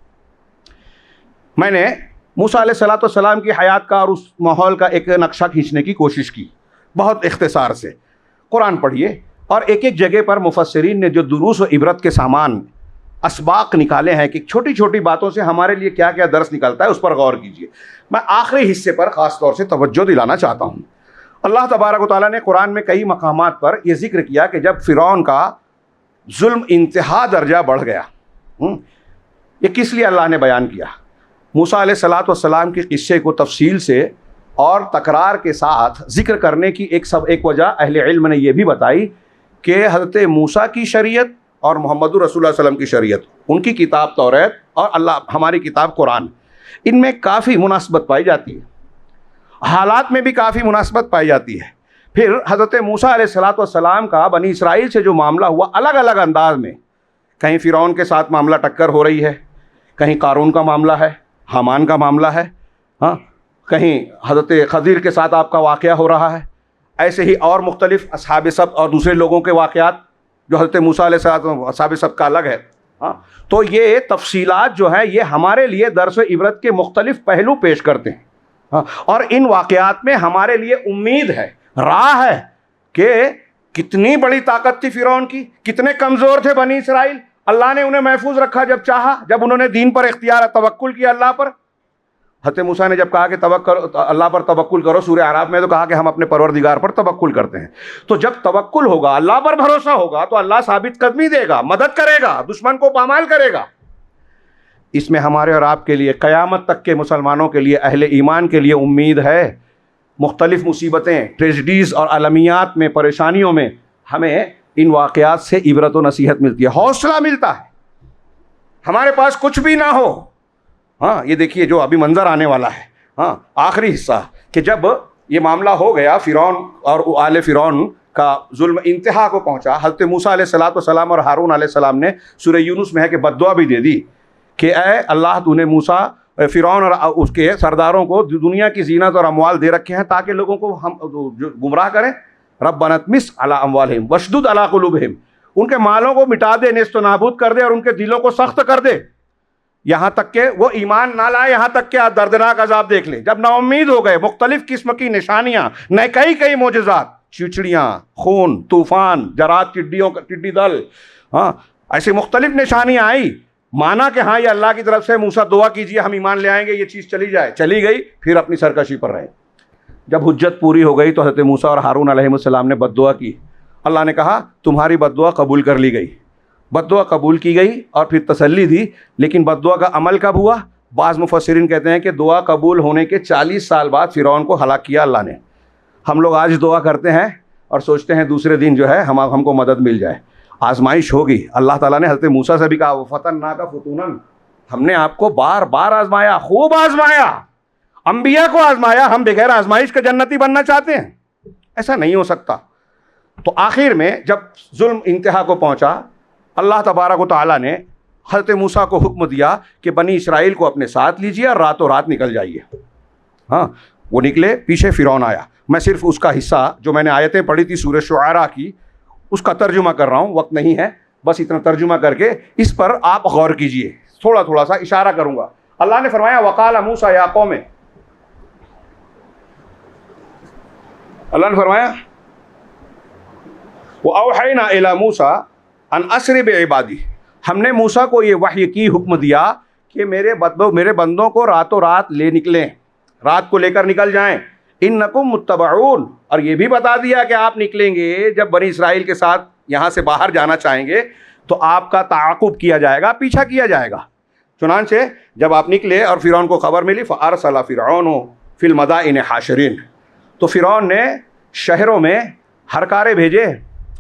میں نے موسیٰ علیہ السلام کی حیات کا اور اس ماحول کا ایک نقشہ کھینچنے کی کوشش کی، بہت اختصار سے. قرآن پڑھیے، اور ایک ایک جگہ پر مفسرین نے جو دروس و عبرت کے سامان، اسباق نکالے ہیں کہ چھوٹی چھوٹی باتوں سے ہمارے لیے کیا کیا درس نکلتا ہے، اس پر غور کیجیے. میں آخری حصے پر خاص طور سے توجہ دلانا چاہتا ہوں. اللہ تبارک و تعالیٰ نے قرآن میں کئی مقامات پر یہ ذکر کیا کہ جب فرعون کا ظلم انتہا درجہ بڑھ گیا، یہ کس لیے اللہ نے بیان کیا. موسیٰ علیہ السلام کے قصے کو تفصیل سے اور تکرار کے ساتھ ذکر کرنے کی ایک وجہ اہل علم نے یہ بھی بتائی کہ حضرت موسیٰ کی شریعت اور محمد رسول اللہ صلی اللہ علیہ وسلم کی شریعت، ان کی کتاب توریت اور ہماری کتاب قرآن، ان میں کافی مناسبت پائی جاتی ہے، حالات میں بھی کافی مناسبت پائی جاتی ہے. پھر حضرت موسیٰ علیہ السلام کا بنی اسرائیل سے جو معاملہ ہوا الگ الگ انداز میں، کہیں فرعون کے ساتھ معاملہ ٹکر ہو رہی ہے، کہیں قارون کا معاملہ ہے، حامان کا معاملہ ہے، ہاں کہیں حضرت خضر کے ساتھ آپ کا واقعہ ہو رہا ہے. ایسے ہی اور مختلف اصحاب سبت اور دوسرے لوگوں کے واقعات جو حضرت موسیٰ علیہ السلام اصحاب سبت کا الگ ہے. ہاں تو یہ تفصیلات جو ہیں یہ ہمارے لیے درس و عبرت کے مختلف پہلو پیش کرتے ہیں. اور ان واقعات میں ہمارے لیے امید ہے، راہ ہے کہ کتنی بڑی طاقت تھی فرعون کی، کتنے کمزور تھے بنی اسرائیل، اللہ نے انہیں محفوظ رکھا جب چاہا، جب انہوں نے دین پر اختیار توکل کیا اللہ پر. حضرت موسیٰ نے جب کہا کہ اللہ پر توکل کرو، سورہ اعراف میں تو کہا کہ ہم اپنے پروردگار پر توکل کرتے ہیں. تو جب توکل ہوگا، اللہ پر بھروسہ ہوگا، تو اللہ ثابت قدمی دے گا، مدد کرے گا، دشمن کو پامال کرے گا. اس میں ہمارے اور آپ کے لیے، قیامت تک کے مسلمانوں کے لیے، اہل ایمان کے لیے امید ہے. مختلف مصیبتیں، ٹریجڈیز اور عالمیات میں، پریشانیوں میں ہمیں ان واقعات سے عبرت و نصیحت ملتی ہے، حوصلہ ملتا ہے. ہمارے پاس کچھ بھی نہ ہو، ہاں یہ دیکھیے جو ابھی منظر آنے والا ہے، ہاں آخری حصہ، کہ جب یہ معاملہ ہو گیا، فرعون اور آل فرعون کا ظلم انتہا کو پہنچا، حضرت موسیٰ علیہ السلام اور ہارون علیہ السلام نے سورہ یونس میں ہے کہ بددعا بھی دے دی کہ اے اللہ، تو نے موسیٰ، فرعون اور اس کے سرداروں کو دنیا کی زینت اور اموال دے رکھے ہیں تاکہ لوگوں کو ہم گمراہ کریں. ربنا اطمس علی اموالہم واشدد علی قلوبہم، ان کے مالوں کو مٹا دے، نیست و نابود کر دے، اور ان کے دلوں کو سخت کر دے، یہاں تک کہ وہ ایمان نہ لائے، یہاں تک کہ دردناک عذاب دیکھ لیں. جب نا امید ہو گئے، مختلف قسم کی نشانیاں، نئے کئی معجزات، چڑچڑیاں، خون، طوفان، جراد، ٹڈی دل، ہاں ایسی مختلف نشانیاں آئی، مانا کہ ہاں یہ اللہ کی طرف سے، موسیٰ دعا کیجئے ہم ایمان لے آئیں گے، یہ چیز چلی جائے، چلی گئی، پھر اپنی سرکشی پر رہے. جب حجت پوری ہو گئی تو حضرت موسیٰ اور ہارون علیہ السلام نے بد دعا کی. اللہ نے کہا تمہاری بد دعا قبول کر لی گئی. بد دعا قبول کی گئی اور پھر تسلی دی، لیکن بد دعا کا عمل کب ہوا؟ بعض مفسرین کہتے ہیں کہ دعا قبول ہونے کے 40 سال بعد فرعون کو ہلاک کیا اللہ نے. ہم لوگ آج دعا کرتے ہیں اور سوچتے ہیں دوسرے دن جو ہے ہم کو مدد مل جائے. آزمائش ہوگی. اللہ تعالیٰ نے حضرت موسیٰ سے بھی کہا وَفَتَنَّاكَ فُتُونًا، ہم نے آپ کو بار بار آزمایا، خوب آزمایا، انبیاء کو آزمایا. ہم بغیر آزمائش کے جنتی بننا چاہتے ہیں؟ ایسا نہیں ہو سکتا. تو آخر میں جب ظلم انتہا کو پہنچا، اللہ تبارک و تعالیٰ نے حضرت موسیٰ کو حکم دیا کہ بنی اسرائیل کو اپنے ساتھ لیجیے اور راتوں رات نکل جائیے. ہاں، وہ نکلے. پیچھے فرعون آیا. میں صرف اس کا حصہ جو میں نے آیتیں پڑھی تھی سورہ شعراء کی اس کا ترجمہ کر رہا ہوں، وقت نہیں ہے، بس اتنا ترجمہ کر کے اس پر آپ غور کیجئے. تھوڑا تھوڑا سا اشارہ کروں گا. اللہ نے فرمایا وقال موسیٰ یا قوم، اللہ نے فرمایا وَأَوْحَيْنَا إِلَى مُوسَىٰ أَنْ أَسْرِ بِعِبَادِي، ہم نے موسیٰ کو یہ وحی کی حکم دیا کہ میرے بندوں کو راتوں رات لے نکلیں، رات کو لے کر نکل جائیں. إِنَّكُمْ مُتَّبَعُونَ، اور یہ بھی بتا دیا کہ آپ نکلیں گے جب بنی اسرائیل کے ساتھ یہاں سے باہر جانا چاہیں گے تو آپ کا تعاقب کیا جائے گا، پیچھا کیا جائے گا. چنانچہ جب آپ نکلے اور فرعون کو خبر ملی فَأَرْسَلَ فِرْعَوْنُ فِي الْمَدَائِنِ حَاشِرِينَ، تو فرعون نے شہروں میں ہرکارے بھیجے،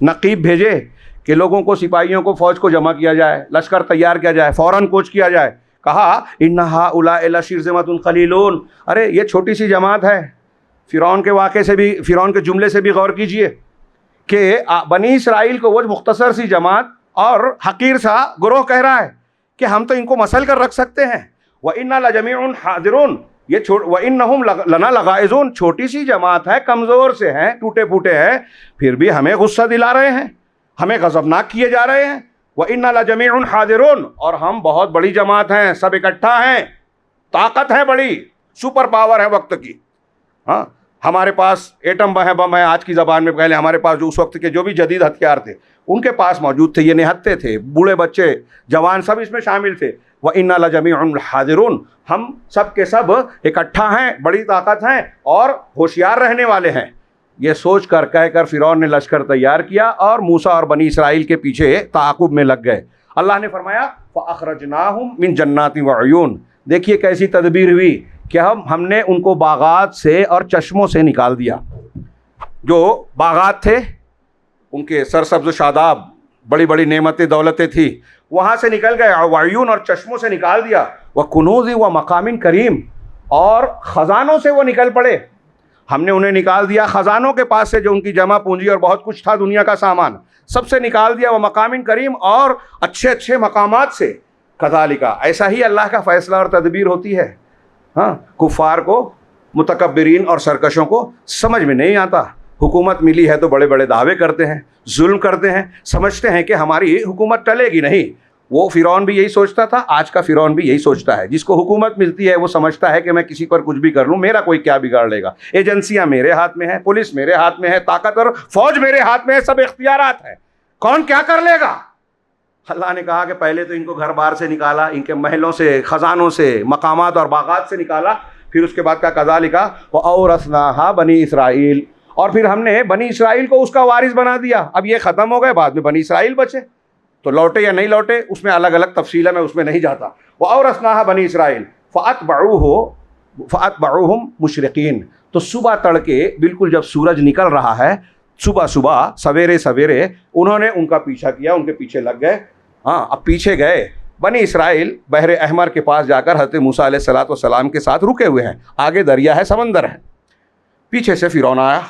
نقیب بھیجے کہ لوگوں کو، سپاہیوں کو، فوج کو جمع کیا جائے، لشکر تیار کیا جائے، فوراً کوچ کیا جائے. کہا اِنَّ هَٰؤُلَاءِ لَشِرْذِمَةٌ قَلِيلُونَ، ارے یہ چھوٹی سی جماعت ہے. فرعون کے واقعے سے بھی، فرعون کے جملے سے بھی غور کیجئے کہ بنی اسرائیل کو وہ مختصر سی جماعت اور حقیر سا گروہ کہہ رہا ہے کہ ہم تو ان کو مسل کر رکھ سکتے ہیں. وَإِنَّا لَجَمِيعٌ حَاذِرُونَ، یہ وَإِنَّهُمْ لَنَا لَغَائِظُونَ، چھوٹی سی جماعت ہے، کمزور سے ہیں، ٹوٹے پھوٹے ہیں، پھر بھی ہمیں غصہ دلا رہے ہیں، ہمیں غضبناک کیے جا رہے ہیں. وَإِنَّا لَجَمِيعٌ حَاذِرُونَ، اور ہم بہت بڑی جماعت ہیں، سب اکٹھا ہیں، طاقت ہے بڑی، سپر پاور ہے وقت کی. ہاں، ہمارے پاس ایٹم بم ہے، آج کی زبان میں پہلے ہمارے پاس جو اس وقت کے جو بھی جدید ہتھیار تھے ان کے پاس موجود تھے. یہ نہتے تھے، بوڑھے بچے جوان سب اس میں شامل تھے. وَإِنَّا لَجَمِيعٌ حَاذِرُونَ، ہم سب کے سب اکٹھا ہیں، بڑی طاقت ہیں اور ہوشیار رہنے والے ہیں. یہ سوچ کر کہہ کر فرعون نے لشکر تیار کیا اور موسیٰ اور بنی اسرائیل کے پیچھے تعاقب میں لگ گئے. اللہ نے فرمایا فَأَخْرَجْنَاهُمْ مِنْ جَنَّاتٍ وَعُيُونٍ، دیکھیے کیسی تدبیر ہوئی کہ ہم نے ان کو باغات سے اور چشموں سے نکال دیا. جو باغات تھے ان کے سرسبز و شاداب، بڑی بڑی نعمتیں دولتیں تھیں، وہاں سے نکل گئے. وعیون، اور چشموں سے نکال دیا. وَكُنُوزٍ وَمَقَامٍ کریم، اور خزانوں سے وہ نکل پڑے. ہم نے انہیں نکال دیا خزانوں کے پاس سے، جو ان کی جمع پونجی اور بہت کچھ تھا دنیا کا سامان، سب سے نکال دیا. وَمَقَامٍ کریم، اور اچھے اچھے مقامات سے. کذالک، ایسا ہی اللہ کا فیصلہ اور تدبیر ہوتی ہے. ہاں، کفار کو، متکبرین اور سرکشوں کو سمجھ میں نہیں آتا. حکومت ملی ہے تو بڑے بڑے دعوے کرتے ہیں، ظلم کرتے ہیں، سمجھتے ہیں کہ ہماری حکومت ٹلے گی نہیں. وہ فرعون بھی یہی سوچتا تھا، آج کا فرعون بھی یہی سوچتا ہے. جس کو حکومت ملتی ہے وہ سمجھتا ہے کہ میں کسی پر کچھ بھی کر لوں، میرا کوئی کیا بگاڑ لے گا. ایجنسیاں میرے ہاتھ میں ہیں، پولیس میرے ہاتھ میں ہے، طاقت اور فوج میرے ہاتھ میں ہے، سب اختیارات ہیں، کون کیا کر لے گا. اللہ نے کہا کہ پہلے تو ان کو گھر بار سے نکالا، ان کے محلوں سے، خزانوں سے، مقامات اور باغات سے نکالا. پھر اس کے بعد کا کذالک وَأَوْرَثْنَاهَا بنی اسرائیل، اور پھر ہم نے بنی اسرائیل کو اس کا وارث بنا دیا. اب یہ ختم ہو گئے، بعد میں بنی اسرائیل بچے، تو لوٹے یا نہیں لوٹے اس میں الگ الگ تفصیل ہے، میں اس میں نہیں جاتا. وَأَوْرَثْنَاهَا بنی اسرائیل فَأَتْبَعُوهُمْ مُشْرِقِينَ، تو صبح تڑکے بالکل جب سورج نکل رہا ہے، صبح صبح سویرے سویرے انہوں نے ان کا پیچھا کیا، ان کے پیچھے لگ گئے. ہاں، اب پیچھے گئے. بنی اسرائیل بحر احمر کے پاس جا کر حضرت موسیٰ علیہ السلام کے ساتھ رکے ہوئے ہیں. آگے دریا ہے، سمندر ہے. پیچھے سے فرعون آیا.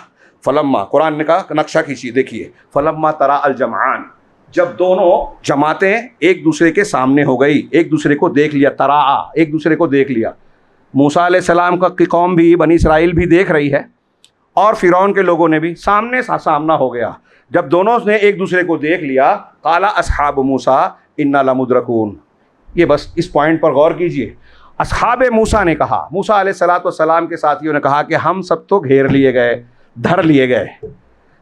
فلما، قرآن نے کہا نقشہ کھینچیے، دیکھیے. فلما ترا الجمعان، جب دونوں جماعتیں ایک دوسرے کے سامنے ہو گئی، ایک دوسرے کو دیکھ لیا. ترا، ایک دوسرے کو دیکھ لیا. موسیٰ علیہ السلام کی قوم بھی، بنی اسرائیل بھی دیکھ رہی ہے، اور فرعون کے لوگوں نے بھی. سامنے سامنا ہو گیا. جب دونوں نے ایک دوسرے کو دیکھ لیا، قال اصحاب موسیٰ انا لمدرکون. یہ بس اس پوائنٹ پر غور کیجئے. اصحاب موسیٰ نے کہا، موسیٰ علیہ السلام کے ساتھیوں نے کہا کہ ہم سب تو گھیر لیے گئے، دھر لیے گئے.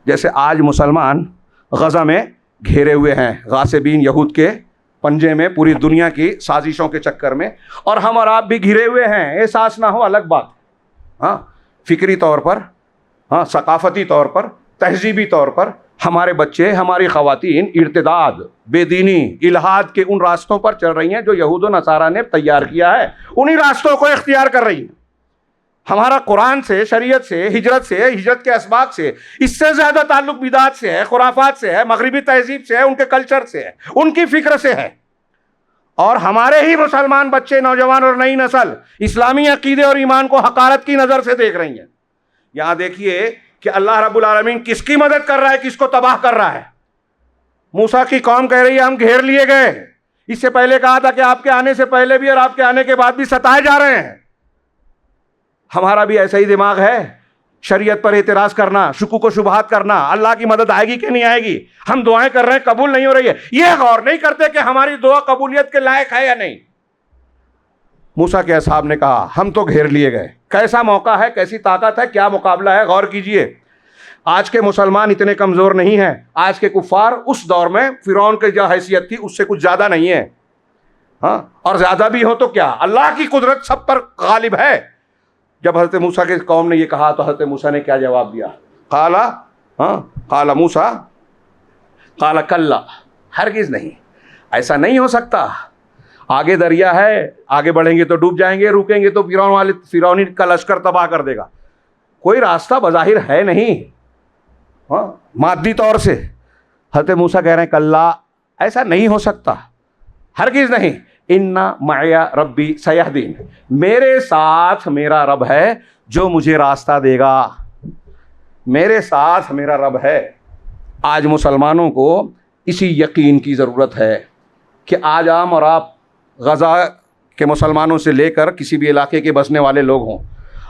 جیسے آج مسلمان غزہ میں گھیرے ہوئے ہیں، غاصبین یہود کے پنجے میں، پوری دنیا کی سازشوں کے چکر میں، اور ہم اور آپ بھی گھرے ہوئے ہیں. احساس نہ ہو الگ بات. ہاں، فکری طور پر، ہاں، ثقافتی طور پر، تہذیبی طور پر ہمارے بچے، ہماری خواتین ارتداد، بے دینی، الحاد کے ان راستوں پر چل رہی ہیں جو یہود و نصارہ نے تیار کیا ہے. انہی راستوں کو اختیار کر رہی ہیں. ہمارا قرآن سے، شریعت سے، ہجرت کے اسباق سے، اس سے زیادہ تعلق بدعات سے ہے، خرافات سے ہے، مغربی تہذیب سے ہے، ان کے کلچر سے ہے، ان کی فکر سے ہے. اور ہمارے ہی مسلمان بچے، نوجوان اور نئی نسل اسلامی عقیدے اور ایمان کو حقارت کی نظر سے دیکھ رہی ہیں. یہاں دیکھیے کہ اللہ رب العالمین کس کی مدد کر رہا ہے، کس کو تباہ کر رہا ہے. موسیٰ کی قوم کہہ رہی ہے ہم گھیر لیے گئے. اس سے پہلے کہا تھا کہ آپ کے آنے سے پہلے بھی اور آپ کے آنے کے بعد بھی ستائے جا رہے ہیں. ہمارا بھی ایسا ہی دماغ ہے، شریعت پر اعتراض کرنا، شکوک و شبہات کرنا، اللہ کی مدد آئے گی کہ نہیں آئے گی، ہم دعائیں کر رہے ہیں قبول نہیں ہو رہی ہے، یہ غور نہیں کرتے کہ ہماری دعا قبولیت کے لائق ہے یا نہیں. موسیٰ کے اصحاب نے کہا ہم تو گھیر لیے گئے. کیسا موقع ہے، کیسی طاقت ہے، کیا مقابلہ ہے، غور کیجئے. آج کے مسلمان اتنے کمزور نہیں ہیں. آج کے کفار اس دور میں فرعون کی جو حیثیت تھی اس سے کچھ زیادہ نہیں ہے. ہاں، اور زیادہ بھی ہو تو کیا، اللہ کی قدرت سب پر غالب ہے. جب حضرت موسیٰ کے قوم نے یہ کہا تو حضرت موسیٰ نے کیا جواب دیا؟ قال موسیٰ قال کلا، ہرگز نہیں، ایسا نہیں ہو سکتا. آگے دریا ہے، آگے بڑھیں گے تو ڈوب جائیں گے، رکیں گے تو فرعونی کا لشکر تباہ کر دے گا. کوئی راستہ بظاہر ہے نہیں مادی طور سے. حضرت موسیٰ کہہ رہے ہیں کلا، ایسا نہیں ہو سکتا، ہرگز نہیں. ان معی ربی سیہدین، میرے ساتھ میرا رب ہے جو مجھے راستہ دے گا. میرے ساتھ میرا رب ہے. آج مسلمانوں کو اسی یقین کی ضرورت ہے کہ آج عام اور آپ غزہ کے مسلمانوں سے لے کر کسی بھی علاقے کے بسنے والے لوگ ہوں،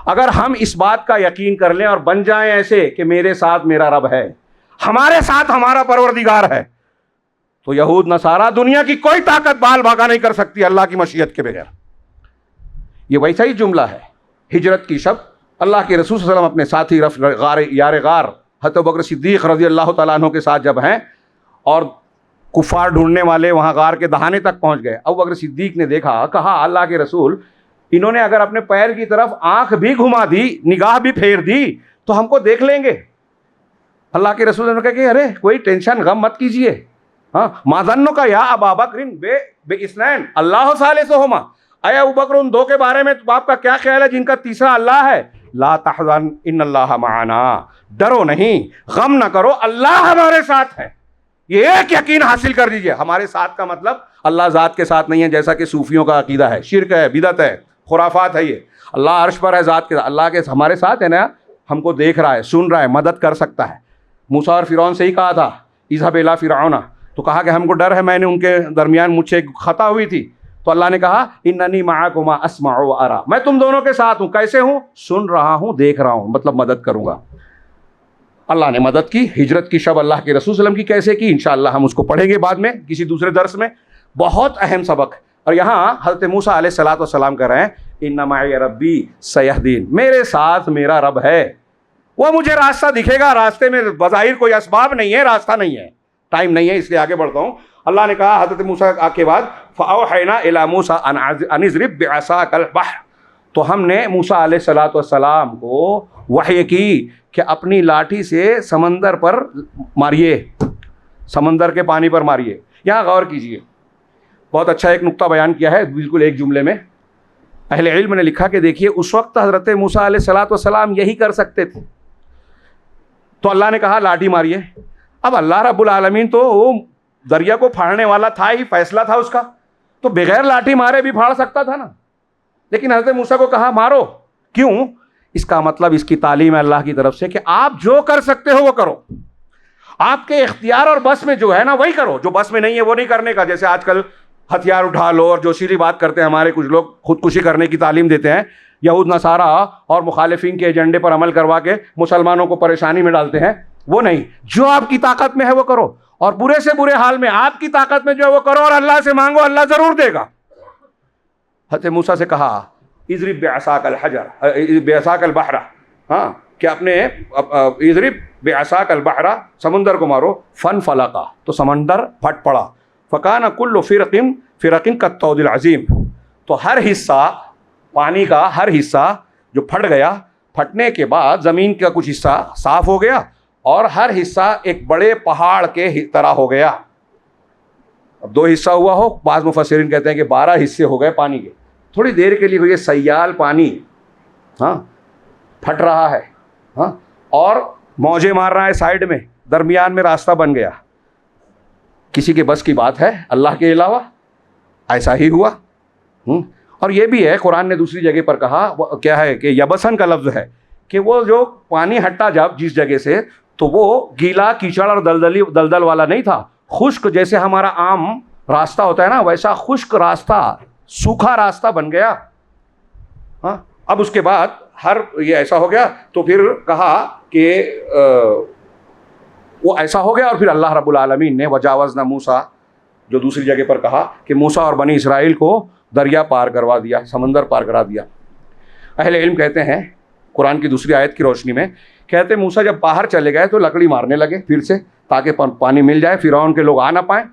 اگر ہم اس بات کا یقین کر لیں اور بن جائیں ایسے کہ میرے ساتھ میرا رب ہے، ہمارے ساتھ ہمارا پروردگار ہے، تو یہود نصارہ دنیا کی کوئی طاقت بال بھاگا نہیں کر سکتی اللہ کی مشیت کے بغیر. یہ ویسا ہی جملہ ہے. ہجرت کی شب اللہ کے رسول صلی اللہ علیہ وسلم اپنے ساتھی یار غار حضرت ابوبکر صدیق رضی اللہ تعالیٰ عنہ کے ساتھ جب ہیں اور کفار ڈھونڈنے والے وہاں غار کے دہانے تک پہنچ گئے، ابوبکر صدیق نے دیکھا، کہا اللہ کے رسول انہوں نے اگر اپنے پیر کی طرف آنکھ بھی گھما دی، نگاہ بھی پھیر دی تو ہم کو دیکھ لیں گے. اللہ کے رسول نے کہا کہ ارے کوئی ٹینشن غم مت کیجئے. ما ظنک کا یا ابا بکر بے اثنین اللہ ثالثہما، اے ابو بکر ان دو کے بارے میں آپ کا کیا خیال ہے جن کا تیسرا اللہ ہے؟ لا تحزن ان اللہ معنا، ڈرو نہیں، غم نہ کرو، اللہ ہمارے ساتھ ہے. یہ ایک یقین حاصل کر دیجئے. ہمارے ساتھ کا مطلب اللہ ذات کے ساتھ نہیں ہے جیسا کہ صوفیوں کا عقیدہ ہے، شرک ہے، بدعت ہے، خرافات ہے. یہ اللہ عرش پر ہے، ذات کے اللہ کے ہمارے ساتھ ہے نا، ہم کو دیکھ رہا ہے، سن رہا ہے، مدد کر سکتا ہے. موسیٰ اور فرعون سے ہی کہا تھا اذهب الى فرعون، تو کہا کہ ہم کو ڈر ہے، میں نے ان کے درمیان مجھ سے خطا ہوئی تھی، تو اللہ نے کہا اننی معکما اسمع و ارى، میں تم دونوں کے ساتھ ہوں. کیسے ہوں؟ سن رہا ہوں، دیکھ رہا ہوں، مطلب مدد کروں گا. اللہ نے مدد کی. ہجرت کی شب اللہ کے رسول صلی اللہ علیہ وسلم کی کیسے کی، انشاءاللہ ہم اس کو پڑھیں گے بعد میں کسی دوسرے درس میں. بہت اہم سبق. اور یہاں حضرت موسیٰ علیہ السلام کہہ رہے ہیں ان معی ربی سیہدین، میرے ساتھ میرا رب ہے، وہ مجھے راستہ دکھے گا. راستے میں بظاہر کوئی اسباب نہیں ہے، راستہ نہیں ہے، ٹائم نہیں ہے، اس لیے آگے بڑھتا ہوں. اللہ نے کہا حضرت موسیٰ کے بعد فَأَوْحَيْنَا إِلَى مُوسَىٰ أَنِ اضْرِب بِعَصَاكَ الْبَحْرَ، تو ہم نے موسیٰ علیہ السلام کو وحی کی کہ اپنی لاٹھی سے سمندر پر ماریے، سمندر کے پانی پر ماریے. یہاں غور کیجئے، بہت اچھا ایک نقطہ بیان کیا ہے بالکل ایک جملے میں. اہل علم نے لکھا کہ دیکھیے اس وقت حضرت موسیٰ علیہ السلام یہی کر سکتے تھے، تو اللہ نے کہا لاٹھی ماریے. اب اللہ رب العالمین تو وہ دریا کو پھاڑنے والا تھا ہی، فیصلہ تھا اس کا، تو بغیر لاٹھی مارے بھی پھاڑ سکتا تھا نا. لیکن حضرت موسیٰ کو کہا مارو. کیوں؟ اس کا مطلب اس کی تعلیم ہے اللہ کی طرف سے کہ آپ جو کر سکتے ہو وہ کرو، آپ کے اختیار اور بس میں جو ہے نا وہی کرو، جو بس میں نہیں ہے وہ نہیں کرنے کا. جیسے آج کل ہتھیار اٹھا لو اور جو سیدھی بات کرتے ہیں، ہمارے کچھ لوگ خودکشی کرنے کی تعلیم دیتے ہیں، یہود نصارہ اور مخالفین کے ایجنڈے پر عمل کروا کے مسلمانوں کو پریشانی میں ڈالتے ہیں. وہ نہیں، جو آپ کی طاقت میں ہے وہ کرو، اور برے سے برے حال میں آپ کی طاقت میں جو ہے وہ کرو، اور اللہ سے مانگو، اللہ ضرور دے گا. حضرت موسیٰ سے کہا اضرب بعصاک الحجر بعصاک البحر، کہ اپنے اضرب بعصاک البحر، سمندر کو مارو. فانفلقا، تو سمندر پھٹ پڑا. فکان کل فرق کالطود العظیم، تو ہر حصہ پانی کا ہر حصہ جو پھٹ گیا، پھٹنے کے بعد زمین کا کچھ حصہ صاف ہو گیا اور ہر حصہ ایک بڑے پہاڑ کے طرح ہو گیا. اب دو حصہ ہوا ہو، بعض مفسرین کہتے ہیں کہ 12 حصے ہو گئے پانی کے. تھوڑی دیر کے لیے ہوئی سیال پانی، پھٹ رہا ہے, ہاں, اور موجیں مار رہا ہے سائڈ میں, درمیان میں راستہ بن گیا. کسی کے بس کی بات ہے اللہ کے علاوہ؟ ایسا ہی ہوا. اور یہ بھی ہے, قرآن نے دوسری جگہ پر کہا, کیا ہے کہ یبسن کا لفظ ہے, کہ وہ جو پانی ہٹا جب جس جگہ سے, تو وہ گیلا کیچڑ اور دلدل والا نہیں تھا, خشک, جیسے ہمارا عام راستہ ہوتا ہے نا, ویسا خشک راستہ, سوکھا راستہ بن گیا. ہاں, اب اس کے بعد یہ ایسا ہو گیا, تو پھر کہا کہ وہ ایسا ہو گیا, اور پھر اللہ رب العالمین نے وجاوزنا موسیٰ, جو دوسری جگہ پر کہا کہ موسیٰ اور بنی اسرائیل کو دریا پار کروا دیا, سمندر پار کرا دیا. اہل علم کہتے ہیں قرآن کی دوسری آیت کی روشنی میں, کہتے ہیں موسیٰ جب باہر چلے گئے تو لکڑی مارنے لگے پھر سے, تاکہ پانی مل جائے, فرعون کے لوگ آ نہ پائیں.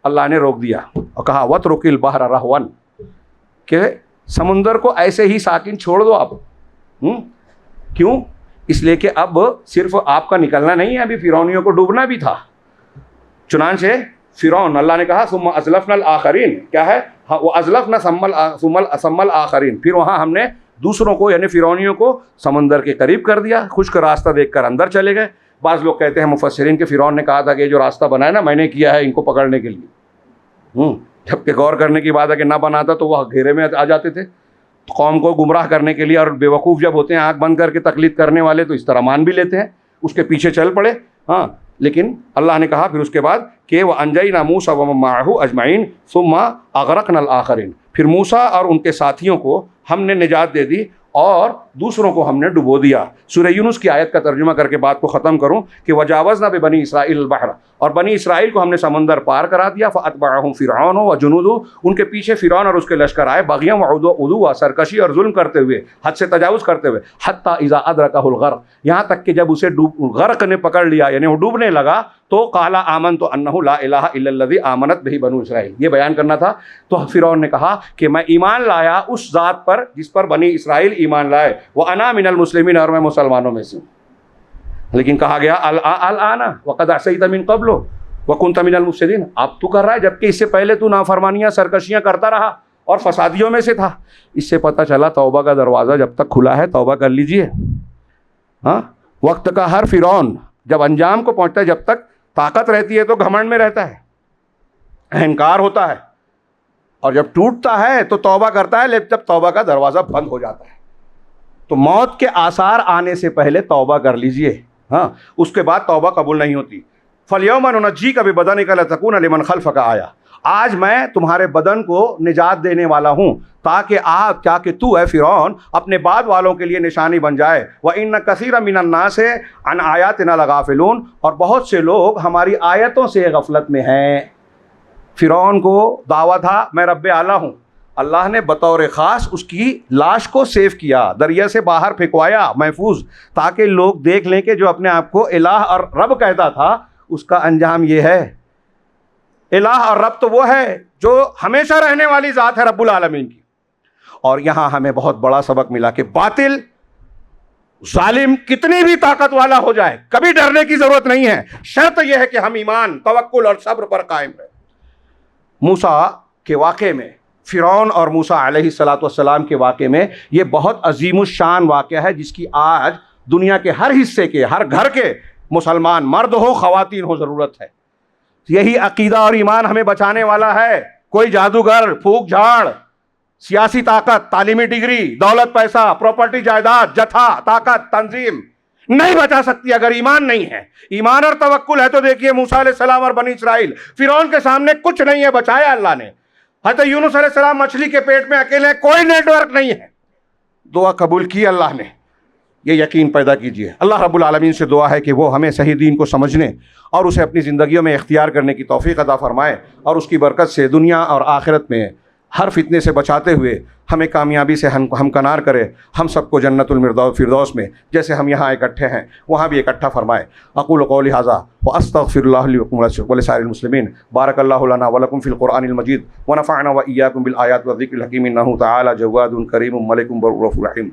اللہ نے روک دیا اور کہا وَاتْرُكِ الْبَحْرَ رَهْوًا, کہ سمندر کو ایسے ہی ساکن چھوڑ دو اب. کیوں؟ اس لیے کہ اب صرف آپ کا نکلنا نہیں ہے, ابھی فرعونیوں کو ڈوبنا بھی تھا. چنانچہ فرعون, اللہ نے کہا ثم ازلفنا الآخرین, کیا ہے وہ ازلفنا ثم الآخرین, پھر وہاں ہم نے دوسروں کو یعنی فرعونیوں کو سمندر کے قریب کر دیا, خشک راستہ دیکھ کر اندر چلے گئے. بعض لوگ کہتے ہیں مفسرین کہ فرعون نے کہا تھا کہ یہ جو راستہ بنا ہے نا میں نے کیا ہے ان کو پکڑنے کے لیے, جبکہ غور کرنے کی بات ہے کہ نہ بناتا تو وہ گھیرے میں آ جاتے تھے. قوم کو گمراہ کرنے کے لیے, اور بیوقوف جب ہوتے ہیں آنکھ بند کر کے تقلید کرنے والے تو اس طرح مان بھی لیتے ہیں, اس کے پیچھے چل پڑے. ہاں, لیکن اللہ نے کہا پھر اس کے بعد کہ وَأَنجَيْنَا مُوسَىٰ وَمَن مَّعَهُ أَجْمَعِينَ ثُمَّ أَغْرَقْنَا الْآخَرِينَ, پھر موسیٰ اور ان کے ساتھیوں کو ہم نے نجات دے دی اور دوسروں کو ہم نے ڈبو دیا. سورہ یونس کی آیت کا ترجمہ کر کے بات کو ختم کروں کہ وجاوزنا ببنی اسرائیل البحر, اور بنی اسرائیل کو ہم نے سمندر پار کرا دیا. فاتبعهم فرعون وجنوده, ان کے پیچھے فرعون اور اس کے لشکر آئے, بغیا وعدوا, سرکشی اور ظلم کرتے ہوئے, حد سے تجاوز کرتے ہوئے. حتی اذا ادرکہ الغرق, یہاں تک کہ جب اسے غرق نے پکڑ لیا یعنی وہ ڈوبنے لگا, تو قال آمنت انہ لا الہ الا الذی آمنت بہ بنو اسرائیل, یہ بیان کرنا تھا. تو فرعون نے کہا کہ میں ایمان لایا اس ذات پر جس پر بنی اسرائیل ایمان لائے, وانا من المسلمین, اور میں مسلمانوں میں سے ہوں. لیکن کہا گیا الآن وقد عصیت من قبل وکنت من المفسدین, اب تو کر رہا ہے جبکہ اس سے پہلے تو نافرمانیاں سرکشیاں کرتا رہا اور فسادیوں میں سے تھا. اس سے پتہ چلا توبہ کا دروازہ جب تک کھلا ہے توبہ کر لیجئے. ہاں, وقت کا ہر فرعون جب انجام کو پہنچتا ہے, جب تک طاقت رہتی ہے تو گھمنڈ میں رہتا ہے, اہنکار ہوتا ہے, اور جب ٹوٹتا ہے تو توبہ کرتا ہے, لیکن جب توبہ کا دروازہ بند ہو جاتا ہے تو موت کے آثار آنے سے پہلے توبہ کر لیجئے. ہاں, اس کے بعد توبہ قبول نہیں ہوتی. فَالْيَوْمَ نُنَجِّيكَ بِبَدَنِكَ لَتَكُونَ لِمَنْ خَلْفَكَ آیَةً, آج میں تمہارے بدن کو نجات دینے والا ہوں تاکہ آپ, کیا کہ تو ہے فرعون, اپنے بعد والوں کے لیے نشانی بن جائے. وَإِنَّ كَثِيرًا مِنَ النَّاسِ عَنْ آیَاتِنَا لَغَافِلُونَ, اور بہت سے لوگ ہماری آیتوں سے غفلت میں ہیں. فرعون کو دعویٰ تھا میں رب اعلیٰ ہوں, اللہ نے بطور خاص اس کی لاش کو سیو کیا, دریا سے باہر پھینکوایا محفوظ, تاکہ لوگ دیکھ لیں کہ جو اپنے آپ کو الہ اور رب کہتا تھا اس کا انجام یہ ہے. الہ اور رب تو وہ ہے جو ہمیشہ رہنے والی ذات ہے رب العالمین کی. اور یہاں ہمیں بہت بڑا سبق ملا کہ باطل ظالم کتنی بھی طاقت والا ہو جائے کبھی ڈرنے کی ضرورت نہیں ہے, شرط یہ ہے کہ ہم ایمان, توکل اور صبر پر قائم رہیں. موسیٰ کے واقعے میں, فرعون اور موسیٰ علیہ السلام کے واقعے میں, یہ بہت عظیم الشان واقعہ ہے جس کی آج دنیا کے ہر حصے کے, ہر گھر کے مسلمان, مرد ہو خواتین ہو, ضرورت ہے. یہی عقیدہ اور ایمان ہمیں بچانے والا ہے. کوئی جادوگر, پھونک جھاڑ, سیاسی طاقت, تعلیمی ڈگری, دولت, پیسہ, پراپرٹی, جائیداد, جتھا, طاقت, تنظیم نہیں بچا سکتی اگر ایمان نہیں ہے. ایمان اور توکل ہے تو دیکھیے موسیٰ علیہ السلام اور بنی اسرائیل, فرعون کے سامنے کچھ نہیں ہے, بچایا اللہ نے. حضرت یونس علیہ السلام مچھلی کے پیٹ میں اکیلے, کوئی نیٹ ورک نہیں ہے, دعا قبول کی اللہ نے. یہ یقین پیدا کیجئے. اللہ رب العالمین سے دعا ہے کہ وہ ہمیں صحیح دین کو سمجھنے اور اسے اپنی زندگیوں میں اختیار کرنے کی توفیق عطا فرمائے, اور اس کی برکت سے دنیا اور آخرت میں ہر فتنے سے بچاتے ہوئے ہمیں کامیابی سے ہمکنار کرے. ہم سب کو جنت الفردوس میں جیسے ہم یہاں اکٹھے ہیں وہاں بھی اکٹھا فرمائے. اقول قولی ھذا واستغفر اللہ لی ولسائر المسلمین. بارک اللہ لنا ولکم فی القرآن المجید ونفعنا وإیاکم بالآیات والذکر الحکیم. انہ تعالی جواد کریم ملک بر رحیم.